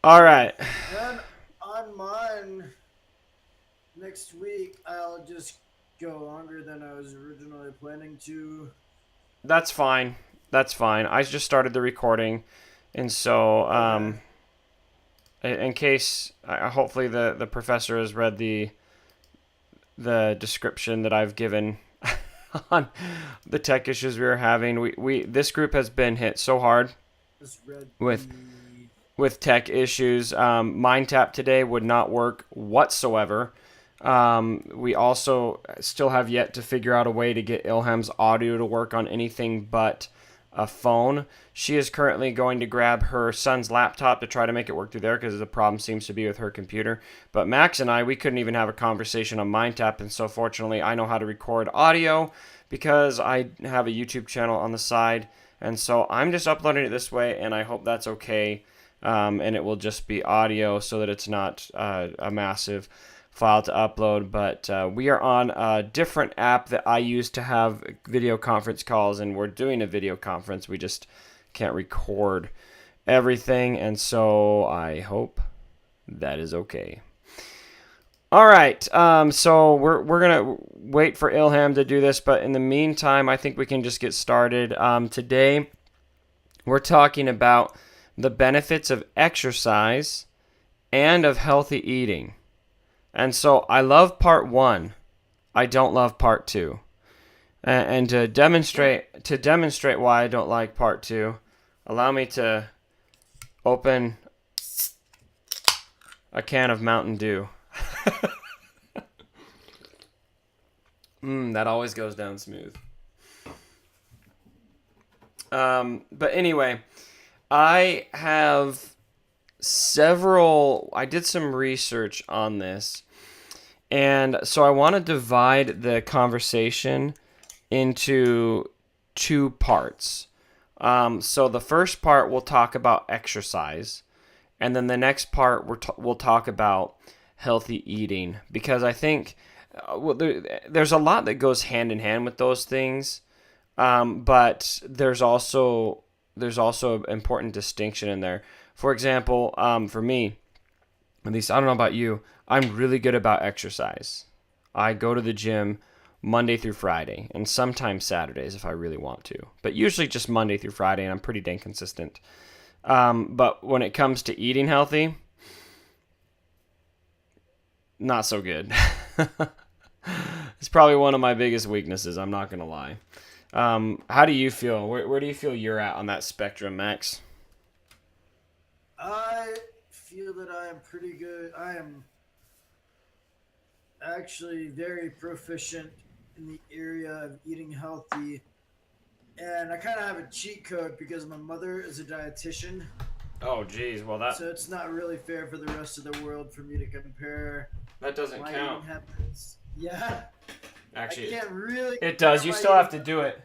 All right. And on mine next week, I'll just go longer than I was originally planning to. That's fine. That's fine. I just started the recording, and so Okay. in case, hopefully the professor has read the description that I've given on the tech issues we were having. We this group has been hit so hard Just read with the. tech issues. MindTap today would not work whatsoever. We also still have yet to figure out a way to get Ilham's audio to work on anything but a phone. She is currently going to grab her son's laptop to try to make it work through there because the problem seems to be with her computer. But Max and I, we couldn't even have a conversation on MindTap, and so fortunately, I know how to record audio because I have a YouTube channel on the side, and so I'm just uploading it this way, and I hope that's okay. And it will just be audio so that it's not a massive file to upload. But we are on a different app that I use to have video conference calls, and we're doing a video conference. We just can't record everything, and so I hope that is okay. All right, so we're gonna wait for Ilham to do this, but in the meantime, I think we can just get started. Today, we're talking about the benefits of exercise and of healthy eating. And so I love part one. I don't love part two. And to demonstrate why I don't like part two, allow me to open a can of Mountain Dew. That always goes down smooth. But anyway, I have several. I did some research on this, and so I want to divide the conversation into two parts. So the first part we'll talk about exercise, and then the next part we'll talk about healthy eating because I think there's a lot that goes hand in hand with those things, but there's also an important distinction in there. For example, for me, at least I don't know about you, I'm really good about exercise. I go to the gym Monday through Friday, and sometimes Saturdays if I really want to, but usually just Monday through Friday, and I'm pretty dang consistent. But when it comes to eating healthy, not so good. It's probably one of my biggest weaknesses. I'm not gonna lie. How do you feel? Where do you feel you're at on that spectrum, Max? I feel that I am pretty good. I am actually very proficient in the area of eating healthy. And I kind of have a cheat code because my mother is a dietitian. Oh, geez. Well, that So it's not really fair for the rest of the world for me to compare that doesn't my count. eating habits. Yeah, I Actually, can't really it compare does. You my still have eating, to do it.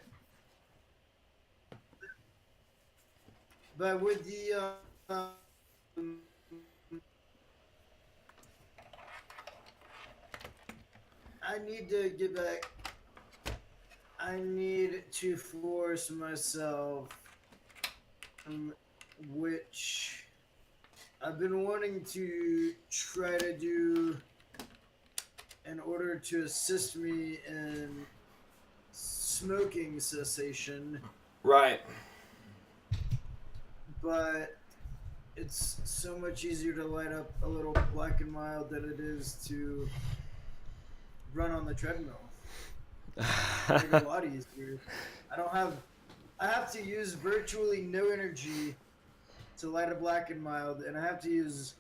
but with the I need to get back. I need to force myself, which I've been wanting to try to do in order to assist me in smoking cessation, Right. but it's so much easier to light up a little black and mild than it is to run on the treadmill. They make it a lot easier. I don't have. I have to use virtually no energy to light a black and mild, and I have to use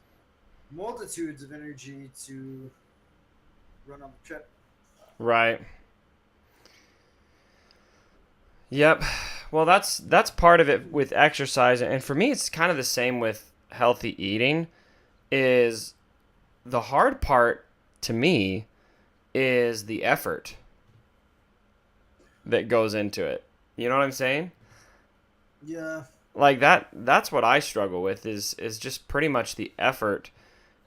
multitudes of energy to run on the treadmill. Right. Yep. Well, that's part of it with exercise, and for me, it's kind of the same with healthy eating. Is the hard part to me is the effort that goes into it. You know what I'm saying? Yeah, Like that's what I struggle with is just pretty much the effort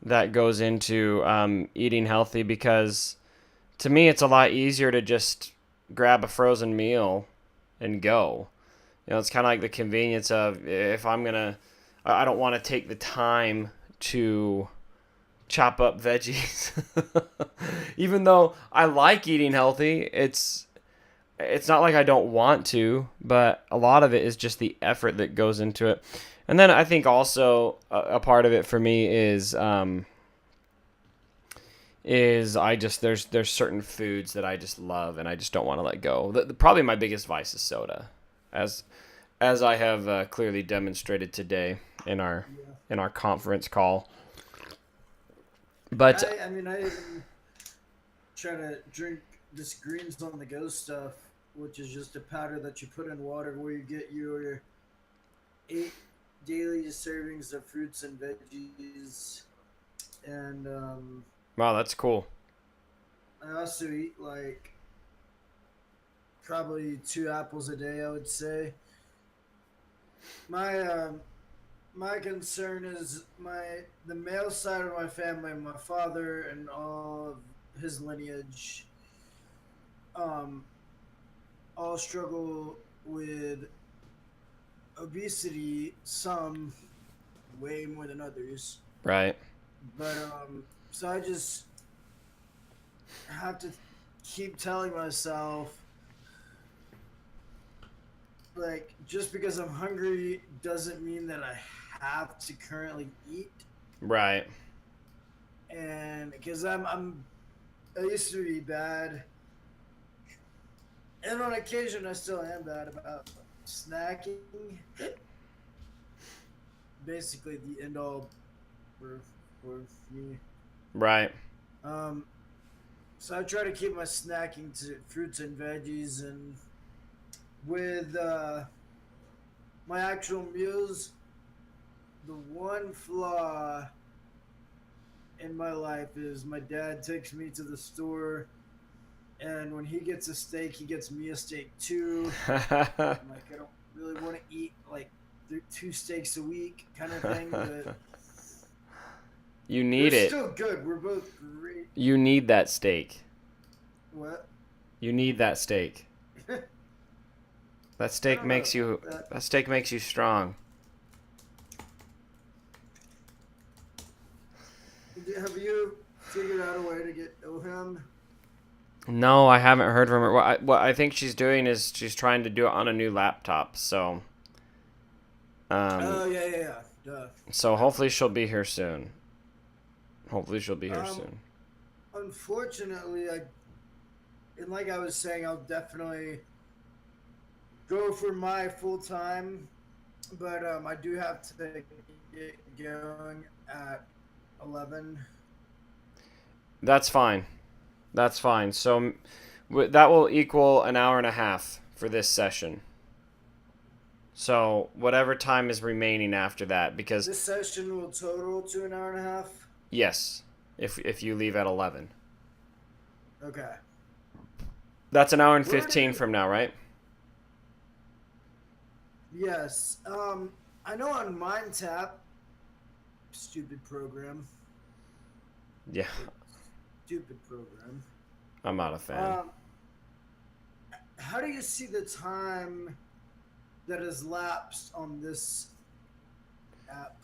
that goes into eating healthy because to me it's a lot easier to just grab a frozen meal and go. It's kind of like the convenience of if I'm gonna, I don't want to take the time to chop up veggies. Even though I like eating healthy, it's not like I don't want to, but a lot of it is just the effort that goes into it. And then I think also a part of it for me is there's certain foods that I just love and I just don't want to let go. Probably my biggest vice is soda, as I have clearly demonstrated today in our conference call. But I mean, I even try to drink this greens on the go stuff, which is just a powder that you put in water where you get your 8 daily servings of fruits and veggies. And wow, that's cool. I also eat like probably 2 apples a day, I would say. My concern is the male side of my family, my father and all of his lineage, all struggle with obesity. Some way more than others. Right. But so I just have to keep telling myself, like, just because I'm hungry doesn't mean that I have to currently eat. Right. And because I used to be bad, and on occasion I still am bad about snacking. Basically, the end all for me. Right. So I try to keep my snacking to fruits and veggies, and with my actual meals, the one flaw in my life is my dad takes me to the store, and when he gets a steak, he gets me a steak too. I'm like, I don't really want to eat like 2 steaks a week kind of thing, but you need it. Still good. We're both great. You need that steak. What? You need that steak. That steak makes you. That steak makes you strong. Have you figured out a way to get Ilham? No, I haven't heard from her. What I think she's doing is she's trying to do it on a new laptop. So. Oh yeah. Duh. So hopefully she'll be here soon. Soon. Unfortunately, and like I was saying, I'll definitely go for my full time, but I do have to get going at 11. That's fine. So that will equal an hour and a half for this session. So whatever time is remaining after that, because this session will total to an hour and a half. Yes, if you leave at 11. Okay. That's an hour and 15 from now, right? Yes. I know on MindTap, stupid program. Yeah. Stupid program. I'm not a fan. How do you see the time that has lapsed on this app?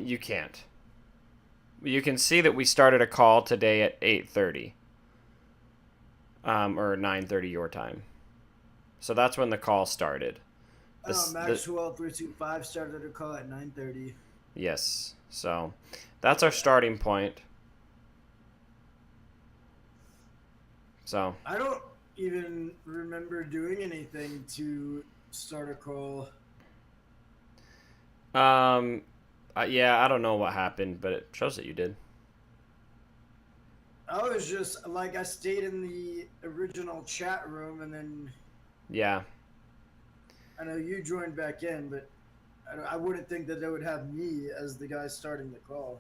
You can't. You can see that we started a call today at 8:30. Or 9:30 your time. So that's when the call started. Maxwell 325 started a call at 9:30. Yes. So that's our starting point. So I don't even remember doing anything to start a call. Yeah, I don't know what happened, but it shows that you did. I was just like, I stayed in the original chat room, and then yeah, I know you joined back in, but I wouldn't think that they would have me as the guy starting the call.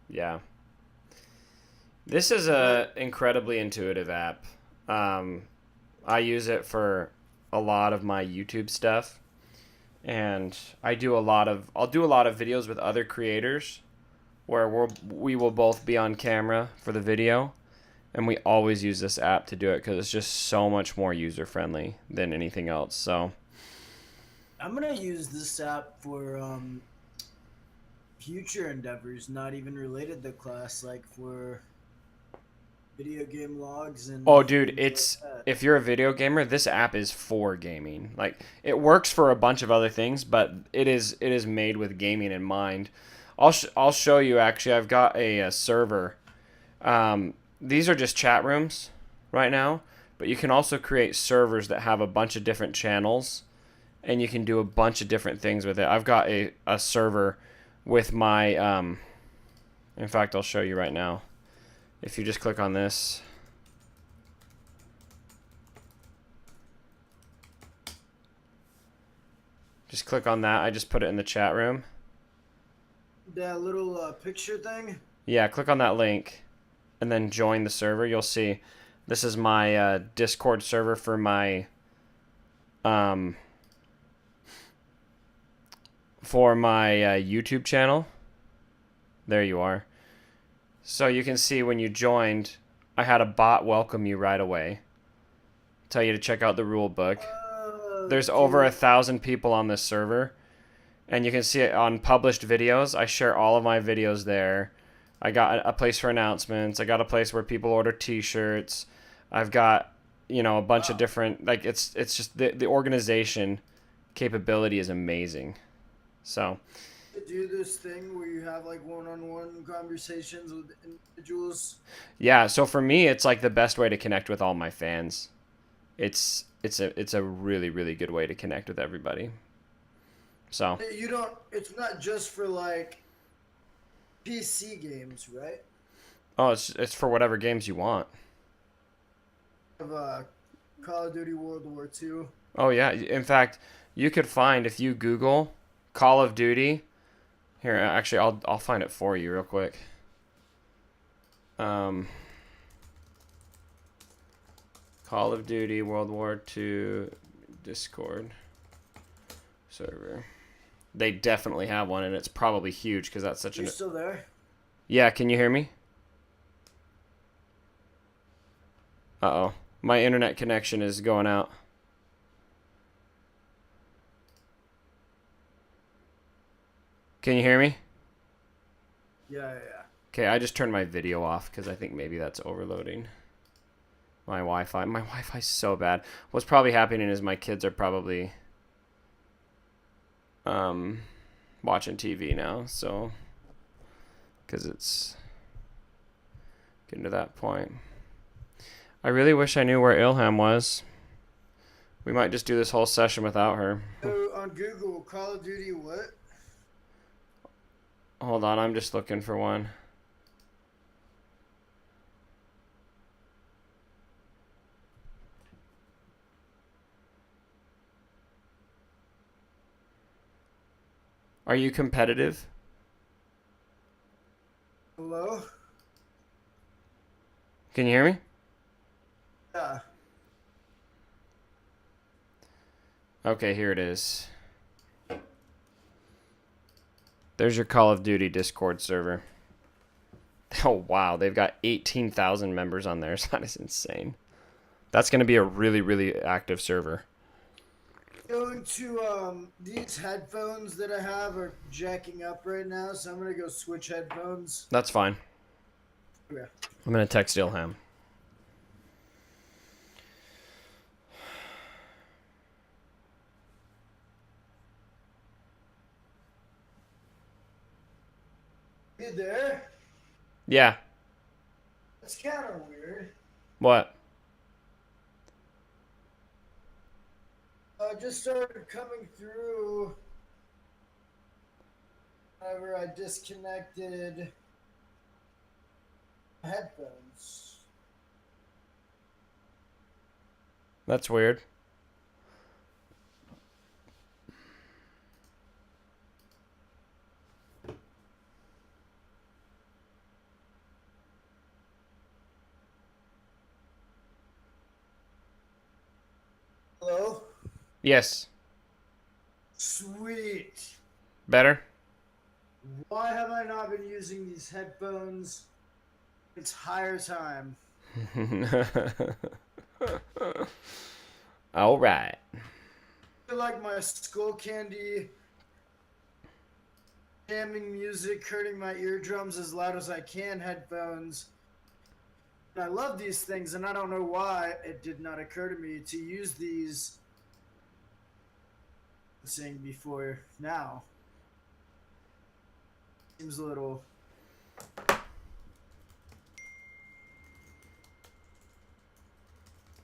Yeah. This is a incredibly intuitive app. I use it for a lot of my YouTube stuff, and I'll do a lot of videos with other creators where we will both be on camera for the video, and we always use this app to do it because it's just so much more user friendly than anything else. So I'm gonna use this app for future endeavors, not even related to class, like for video game logs and Oh, dude, things it's like that. if you're a video gamer, this app is for gaming. Like it works for a bunch of other things, but it is made with gaming in mind. I'll show you actually. I've got a server. These are just chat rooms right now, but you can also create servers that have a bunch of different channels, and you can do a bunch of different things with it. I've got a server with my in fact, I'll show you right now. If you just click on this. Just click on that. I just put it in the chat room. That little picture thing. Yeah, click on that link and then join the server. You'll see this is my Discord server for my YouTube channel. There you are. So you can see when you joined, I had a bot welcome you right away. Tell you to check out the rule book. There's over 1,000 people on this server, and you can see it on published videos. I share all of my videos there. I got a place for announcements. I got a place where people order T-shirts. I've got, a bunch of different, like it's just the organization capability is amazing. So Do this thing where you have like one-on-one conversations with individuals. yeah, so for me, it's like the best way to connect with all my fans. It's a really, really good way to connect with everybody. So You don't. It's not just for like PC games, right? oh, it's for whatever games you want. Of Call of Duty World War II. Oh yeah, in fact, you could find if you Google Call of Duty. Here, actually, I'll find it for you real quick. Call of Duty World War II Discord server. They definitely have one, and it's probably huge because that's such You're still there? Yeah, can you hear me? Uh-oh. My internet connection is going out. Can you hear me? Yeah. Okay, I just turned my video off because I think maybe that's overloading my Wi-Fi. My Wi-Fi's so bad. What's probably happening is my kids are probably watching TV now, so because it's getting to that point. I really wish I knew where Ilham was. We might just do this whole session without her. So on Google, Call of Duty what? Hold on, I'm just looking for one. Are you competitive? Hello? Can you hear me? Yeah. Okay, here it is. There's your Call of Duty Discord server. Oh, wow. They've got 18,000 members on there. That is insane. That's going to be a really, really active server. Going to these headphones that I have are jacking up right now, so I'm gonna go switch headphones. That's fine. Yeah. I'm going to text Ilham. You there? Yeah. That's kind of weird. What? I just started coming through whenever I disconnected my headphones. That's weird. Hello? Yes. Sweet. Better? Why have I not been using these headphones? It's higher time. All right. I feel like my skull candy jamming music, hurting my eardrums as loud as I can, headphones. And I love these things, and I don't know why it did not occur to me to use these saying before now. Seems a little.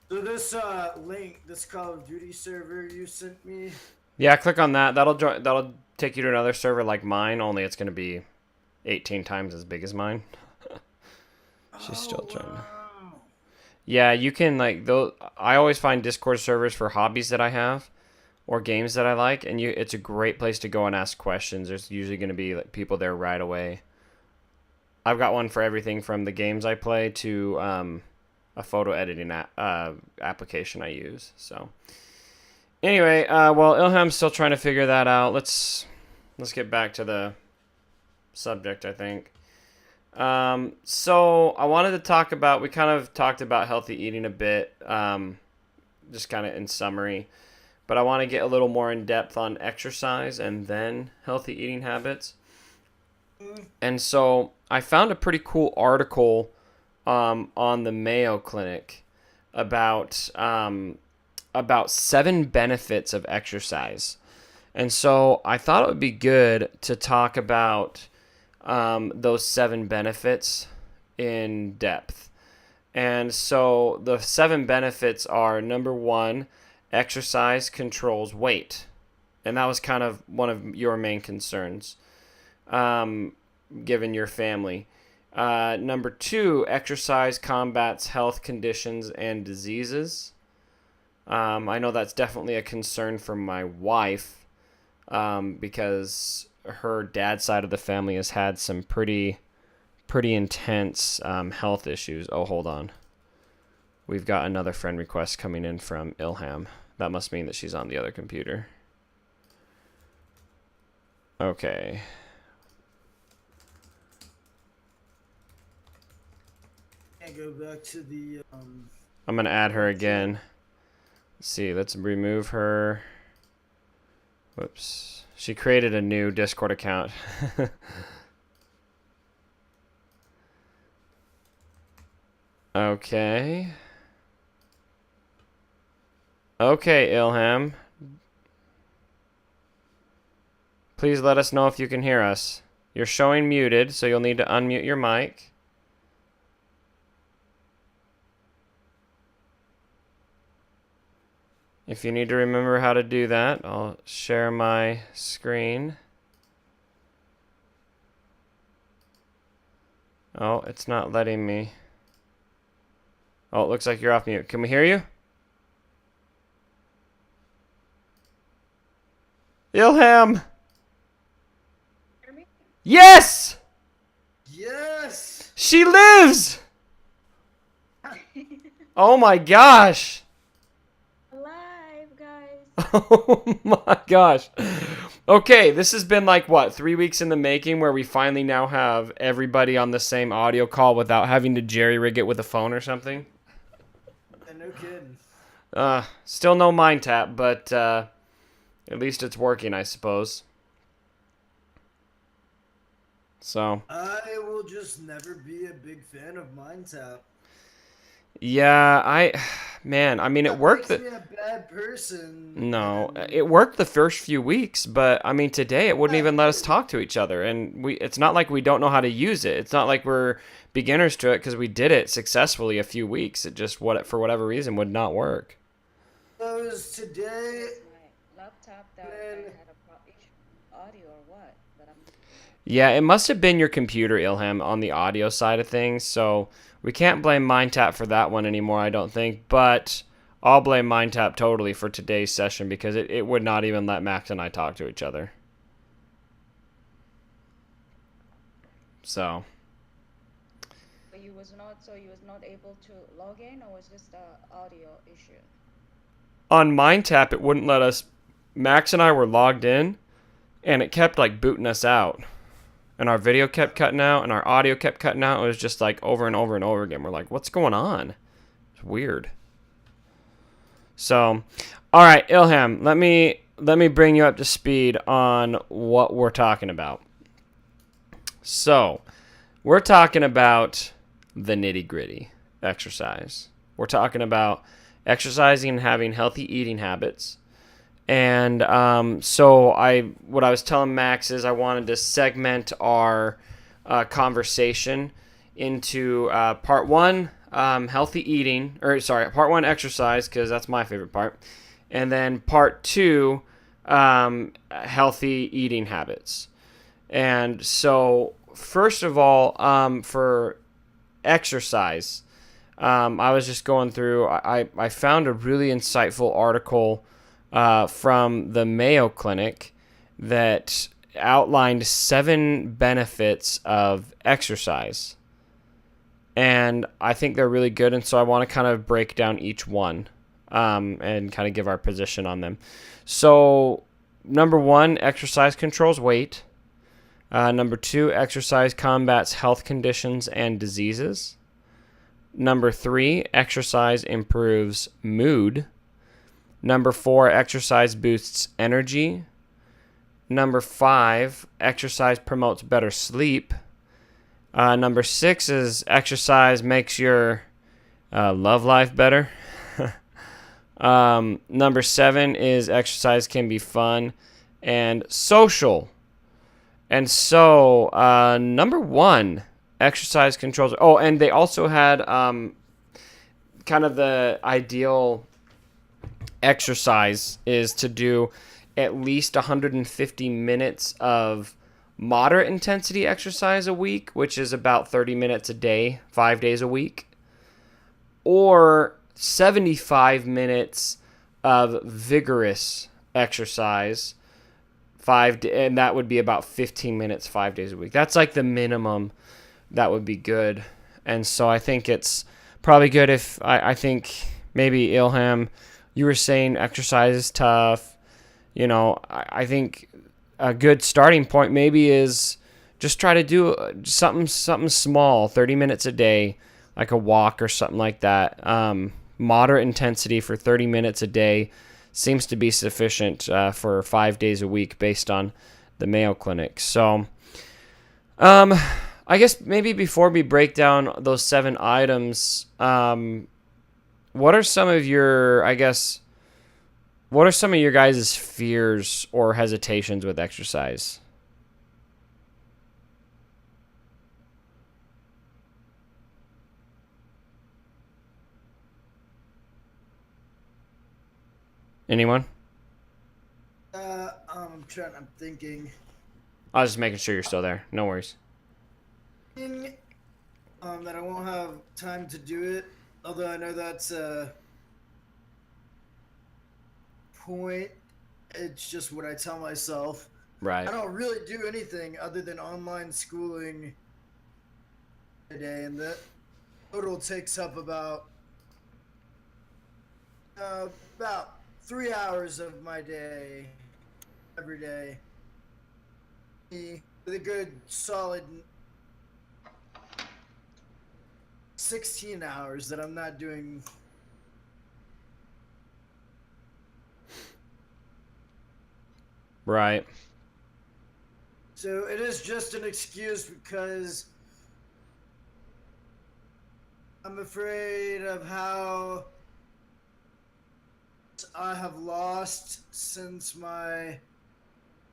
So this link, this Call of Duty server you sent me. Yeah, click on that. That'll take you to another server like mine, only it's going to be 18 times as big as mine. She's still trying to. Wow. Yeah, you can like those. I always find Discord servers for hobbies that I have or games that I like, and it's a great place to go and ask questions. There's usually going to be like people there right away. I've got one for everything from the games I play to a photo editing application I use. So anyway, well, Ilham's still trying to figure that out. Let's get back to the subject, I think. So I wanted to talk about, we kind of talked about healthy eating a bit, just kind of in summary, but I want to get a little more in depth on exercise and then healthy eating habits. And so I found a pretty cool article on the Mayo Clinic about 7 benefits of exercise. And so I thought it would be good to talk about those 7 benefits in depth. And so the 7 benefits are, number 1, exercise controls weight. And that was kind of one of your main concerns, given your family. Number 2, exercise combats health conditions and diseases. I know that's definitely a concern for my wife, because her dad's side of the family has had some pretty intense health issues. Oh, hold on. We've got another friend request coming in from Ilham. That must mean that she's on the other computer. Okay. Can't go back to the. I'm going to add her again. Let's see. Let's remove her. Whoops. She created a new Discord account. Okay. Okay, Ilham. Please let us know if you can hear us. You're showing muted, so you'll need to unmute your mic. If you need to remember how to do that, I'll share my screen. Oh, it's not letting me. Oh, it looks like you're off mute. Can we hear you? Ilham! Hear me? Yes! Yes. She lives! Oh my gosh! Alive, guys. Oh my gosh. Okay, this has been like, what, 3 weeks in the making, where we finally now have everybody on the same audio call without having to jerry-rig it with a phone or something. And no kidding. Still no mind tap, but at least it's working, I suppose. So, I will just never be a big fan of MindTap. yeah, man, I mean, it worked. Makes me a bad person. No, and- it worked the first few weeks, but I mean, today it wouldn't even let us talk to each other, and it's not like we don't know how to use it. It's not like we're beginners to it, because we did it successfully a few weeks. It just, for whatever reason, would not work. So it was today. My laptop that had a issue, audio or what? But I'm. Yeah, it must have been your computer, Ilham, on the audio side of things, so we can't blame MindTap for that one anymore, I don't think, but I'll blame MindTap totally for today's session, because it would not even let Max and I talk to each other. So. But you was not able to log in, or was this the audio issue? On MindTap, it wouldn't let us. Max and I were logged in, and it kept like booting us out, and our video kept cutting out, and our audio kept cutting out. It was just like over and over and over again. We're like, what's going on? It's weird. So, all right, Ilham, let me bring you up to speed on what we're talking about. So, we're talking about the nitty-gritty exercise. We're talking about exercising and having healthy eating habits. And what I was telling Max is I wanted to segment our conversation into part one, healthy eating, part one, exercise, because that's my favorite part, and then part two, healthy eating habits. And so, first of all, for exercise, I was just going through, I found a really insightful article from the Mayo Clinic that outlined 7 benefits of exercise. And I think they're really good, and so I want to kind of break down each one and kind of give our position on them. So, number 1, exercise controls weight. Number 2, exercise combats health conditions and diseases. Number 3, exercise improves mood. Number 4, exercise boosts energy. Number 5, exercise promotes better sleep. Number 6 is exercise makes your love life better. Number 7 is exercise can be fun and social. And so, number 1, exercise controls. Oh, and they also had kind of the ideal exercise is to do at least 150 minutes of moderate intensity exercise a week, which is about 30 minutes a day, 5 days a week, or 75 minutes of vigorous exercise, and that would be about 15 minutes 5 days a week. That's like the minimum that would be good. And so I think it's probably good if I think maybe Ilham, you were saying exercise is tough. You know, I think a good starting point maybe is just try to do something small, 30 minutes a day, like a walk or something like that. Moderate intensity for 30 minutes a day seems to be sufficient for 5 days a week based on the Mayo Clinic. So I guess maybe before we break down those 7 items, what are some of your guys' fears or hesitations with exercise? Anyone? I'm thinking. I was just making sure you're still there. No worries. That I won't have time to do it. Although I know that's a point. It's just what I tell myself. Right. I don't really do anything other than online schooling today, and that total takes up about 3 hours of my day every day. With a good solid 16 hours that I'm not doing. Right. So it is just an excuse because I'm afraid of how I have lost since my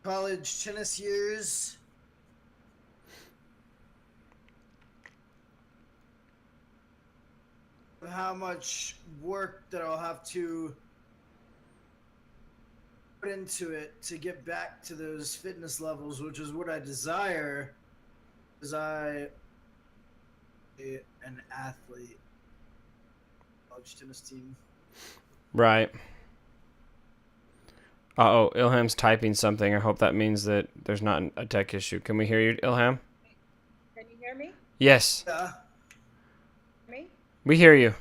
college tennis years. How much work that I'll have to put into it to get back to those fitness levels, which is what I desire, because I am an athlete. College tennis team. Right. Uh-oh, Ilham's typing something. I hope that means that there's not a tech issue. Can we hear you, Ilham? Can you hear me? Yes. Yeah. Me? We hear you.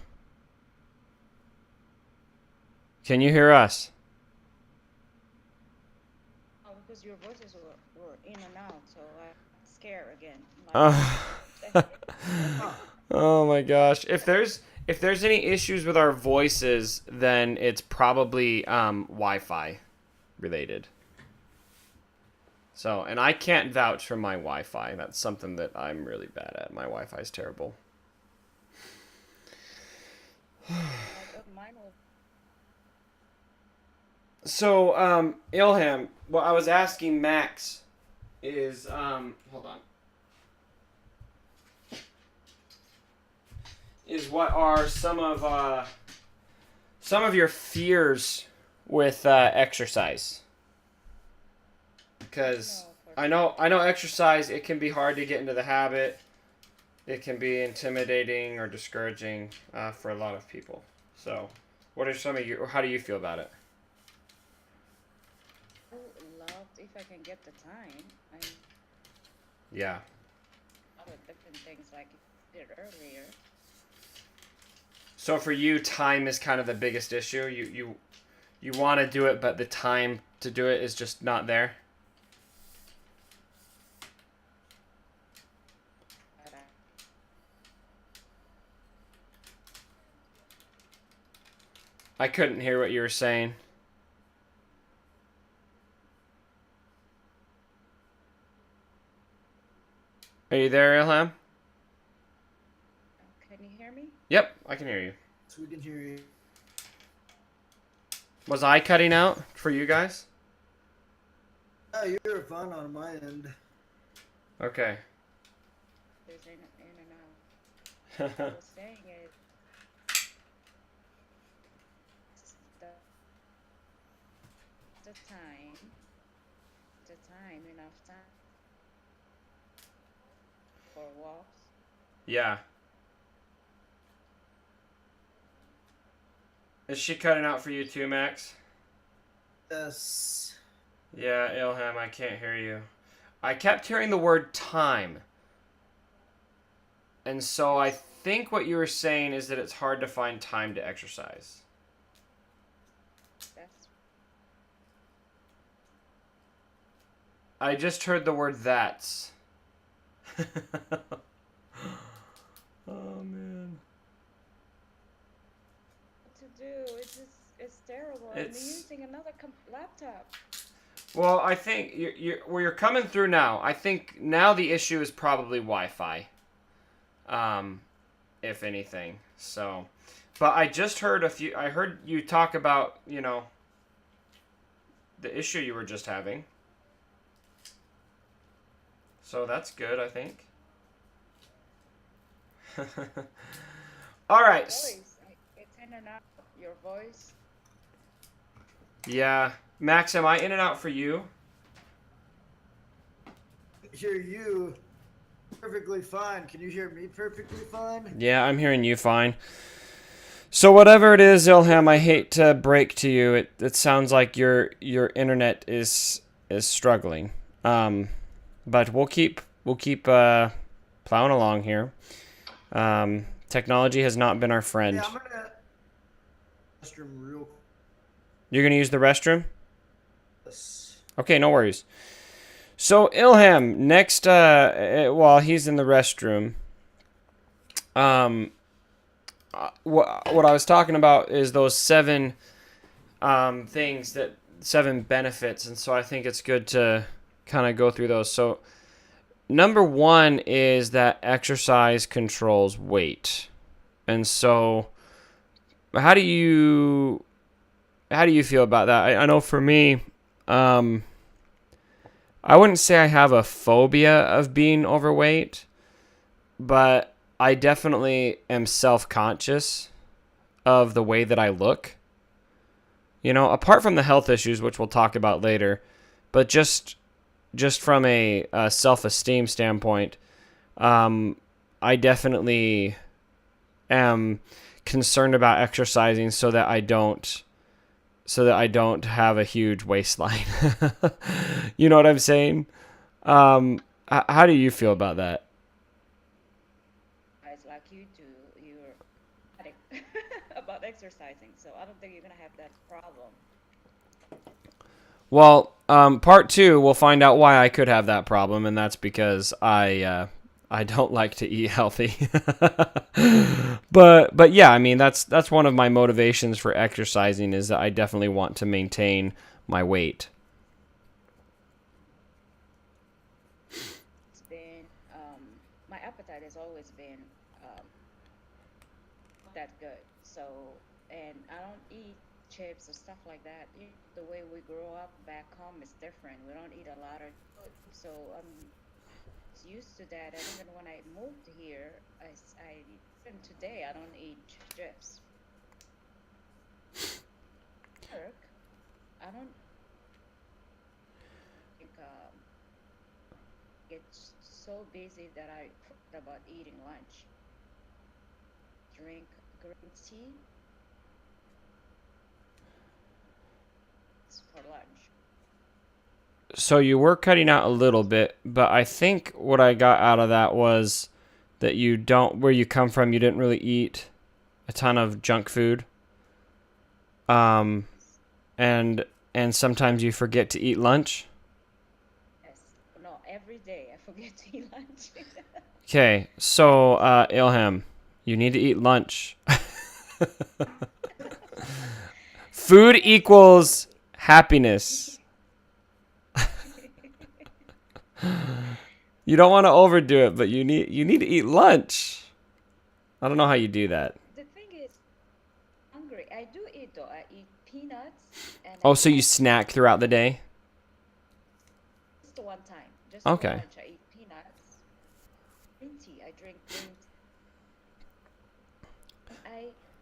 Can you hear us? Oh, because your voices were in and out, so I'm scared again. Oh my gosh. If there's any issues with our voices, then it's probably Wi-Fi related. So, and I can't vouch for my Wi-Fi. That's something that I'm really bad at. My Wi-Fi is terrible. Mine will. So, Ilham, what I was asking Max is, hold on. Is what are some of your fears with exercise? Because I know exercise, it can be hard to get into the habit. It can be intimidating or discouraging for a lot of people. So, what are some of your? How do you feel about it? I would love if I can get the time. I'm Yeah. with different things like you did earlier. So for you, time is kind of the biggest issue. You want to do it, but the time to do it is just not there. But I couldn't hear what you were saying. Are you there, Ilham? can you hear me? Yep, I can hear you. So we can hear you. Was I cutting out for you guys? Oh, you're fine on my end. Okay. There's in and out. I was saying it. The time, enough time for walks. Yeah. Is she cutting out for you too, Max? Yes. Yeah, Ilham, I can't hear you. I kept hearing the word time. And so I think what you were saying is that it's hard to find time to exercise. That's I just heard the word that's. Oh, man. what to do. It's terrible. I'm It's- using another laptop. Well, I think where you're coming through now, I think now the issue is probably Wi-Fi. If anything. So, but I just heard I heard you talk about, the issue you were just having. So that's good, I think. All right. Voice. It's in and out. Your voice. Yeah. Max, am I in and out for you? Hear you perfectly fine. Can you hear me perfectly fine? Yeah, I'm hearing you fine. So whatever it is, Ilham, I hate to break to you. It sounds like your internet is struggling. But we'll keep plowing along here. Technology has not been our friend. Yeah, I'm gonna restroom real quick. You're gonna use the restroom? Yes. Okay, no worries. So Ilham, next, while he's in the restroom, what I was talking about is those 7 things, that 7 benefits, and so I think it's good to kind of go through those. So number 1 is that exercise controls weight, and so how do you feel about that? I know for me, I wouldn't say I have a phobia of being overweight, but I definitely am self-conscious of the way that I look. Apart from the health issues, which we'll talk about later, but just from a self-esteem standpoint, I definitely am concerned about exercising so that I don't have a huge waistline. You know what I'm saying? How do you feel about that? Guys like you do, you're addict about exercising, so I don't think you're gonna have that problem. Well, part 2, we'll find out why I could have that problem, and that's because I don't like to eat healthy. But yeah, I mean that's one of my motivations for exercising, is that I definitely want to maintain my weight. my appetite has always been um, that good. So, and I don't eat chips or stuff like that. The way we grow up back home is different. We don't eat a lot of food, so I'm used to that. And even when I moved here, even today I don't eat chips. Work, I don't think get so busy that I forget about eating lunch. Drink green tea for lunch. So you were cutting out a little bit, but I think what I got out of that was that you don't, where you come from, you didn't really eat a ton of junk food. Um, and sometimes you forget to eat lunch. Yes. No, every day I forget to eat lunch. Okay, so Ilham, you need to eat lunch. Food equals happiness. You don't want to overdo it, but you need to eat lunch. I don't know how you do that. The thing is, hungry. I do eat though. I eat peanuts and Oh, I so you like snack throughout the day? just the one time, just for Okay. lunch. I eat peanuts, green tea. I drink green tea.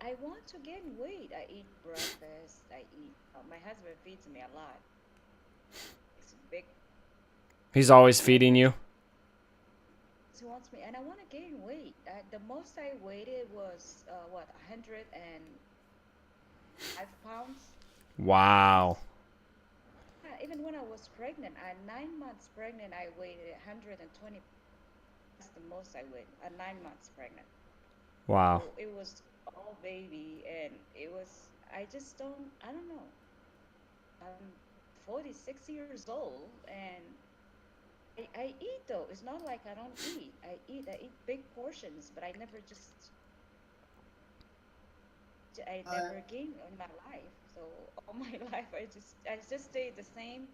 I want to gain weight. I eat breakfast. I eat. My husband feeds me a lot. It's a big. He's always feeding you? He wants me, and I want to gain weight. The most I weighted was what 105 pounds. Wow. Even when I was pregnant, 9 months pregnant, I weighed 120. That's the most I weighed at 9 months pregnant. Wow. So it was all baby, and it was. I just don't. I don't know. I'm 46 years old, and I eat though. It's not like I don't eat. I eat. I eat big portions, but I never just. I Uh, never gained in my life. So all my life, I just stayed the same.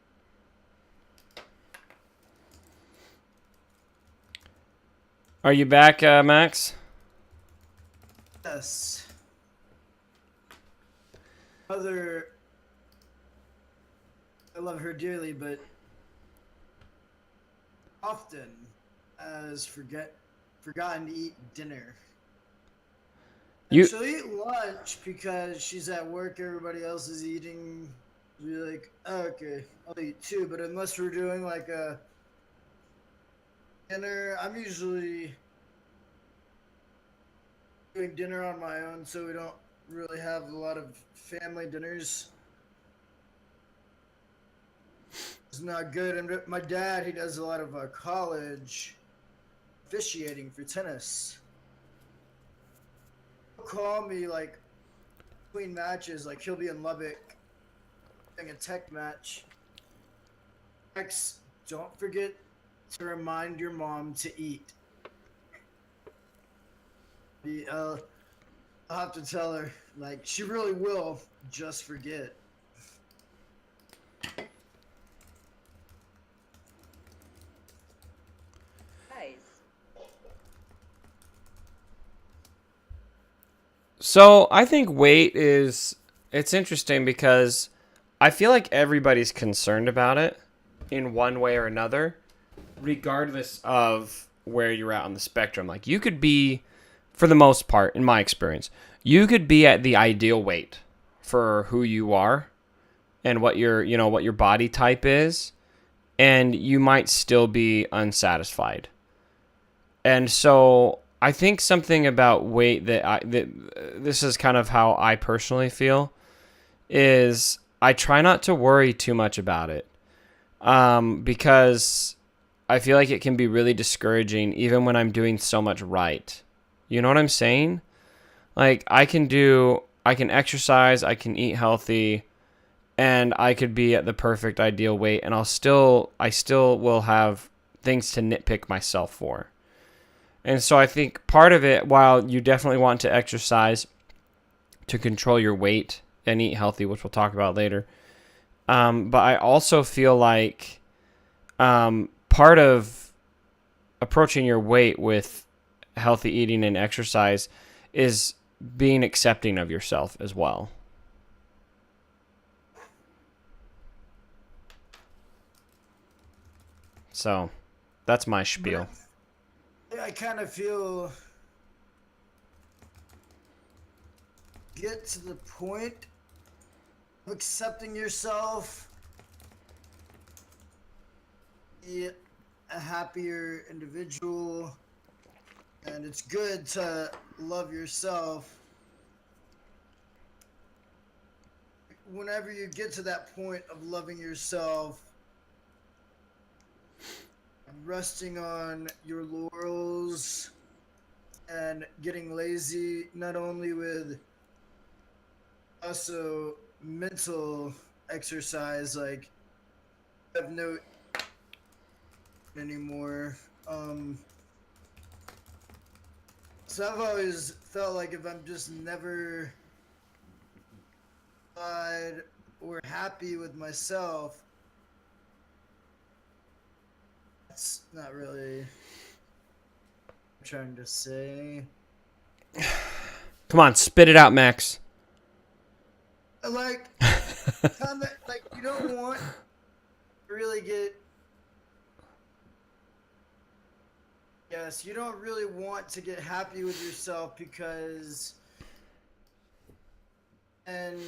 Are you back, Max? yes. Mother, I love her dearly, but often has forgotten to eat dinner. And You she'll eat lunch because she's at work, everybody else is eating. She'll be like, "Oh, okay, I'll eat too." But unless we're doing like a dinner, I'm usually doing dinner on my own, so we don't really have a lot of family dinners. It's not good. And my dad, he does a lot of college officiating for tennis. He'll call me like between matches, like he'll be in Lubbock doing a tech match. X, don't forget to remind your mom to eat. I'll have to tell her, like, she really will just forget. Guys, So I think weight it's interesting because I feel like everybody's concerned about it in one way or another, regardless of where you're at on the spectrum. Like you could be, for the most part, in my experience, you could be at the ideal weight for who you are and what what your body type is, and you might still be unsatisfied. And so I think something about weight that this is kind of how I personally feel is I try not to worry too much about it, because I feel like it can be really discouraging even when I'm doing so much right. You know what I'm saying? Like I can exercise, I can eat healthy, and I could be at the perfect ideal weight, and I still will have things to nitpick myself for. And so I think part of it, while you definitely want to exercise to control your weight and eat healthy, which we'll talk about later, but I also feel like part of approaching your weight with healthy eating and exercise is being accepting of yourself as well. So that's my spiel. I kind of feel get to the point of accepting yourself, be a happier individual, and it's good to love yourself. Whenever you get to that point of loving yourself, resting on your laurels and getting lazy, not only with also mental exercise, like I have no anymore. So I've always felt like if I'm just never satisfied or happy with myself, that's not really what I'm trying to say. Come on, spit it out, Max. Like, kind of, like you don't want to really get. Yes, you don't really want to get happy with yourself because, and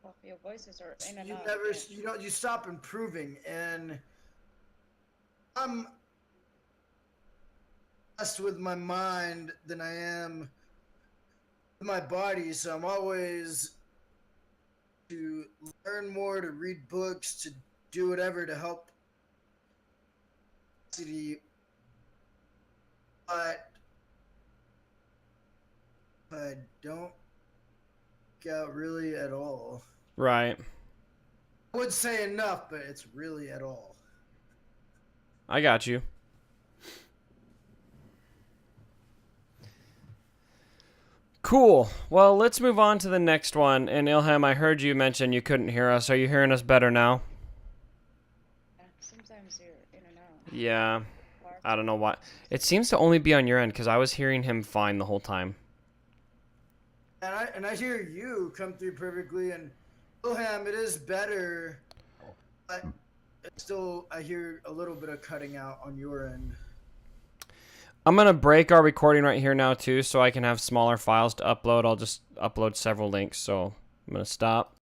Well, your voices are in and you out. never, again. you stop improving, and I'm less with my mind than I am with my body, so I'm always to learn more, to read books, to do whatever to help city, but I don't get really at all. Right. I would say enough, but it's really at all. I got you. Cool. Well, let's move on to the next one. And Ilham, I heard you mention you couldn't hear us. Are you hearing us better now? Sometimes you're in and out. Yeah. Hard I don't know why. It seems to only be on your end because I was hearing him fine the whole time. And I hear you come through perfectly, and Ilham, it is better, but it's still I hear a little bit of cutting out on your end. I'm going to break our recording right here now, too, so I can have smaller files to upload. I'll just upload several links, so I'm going to stop.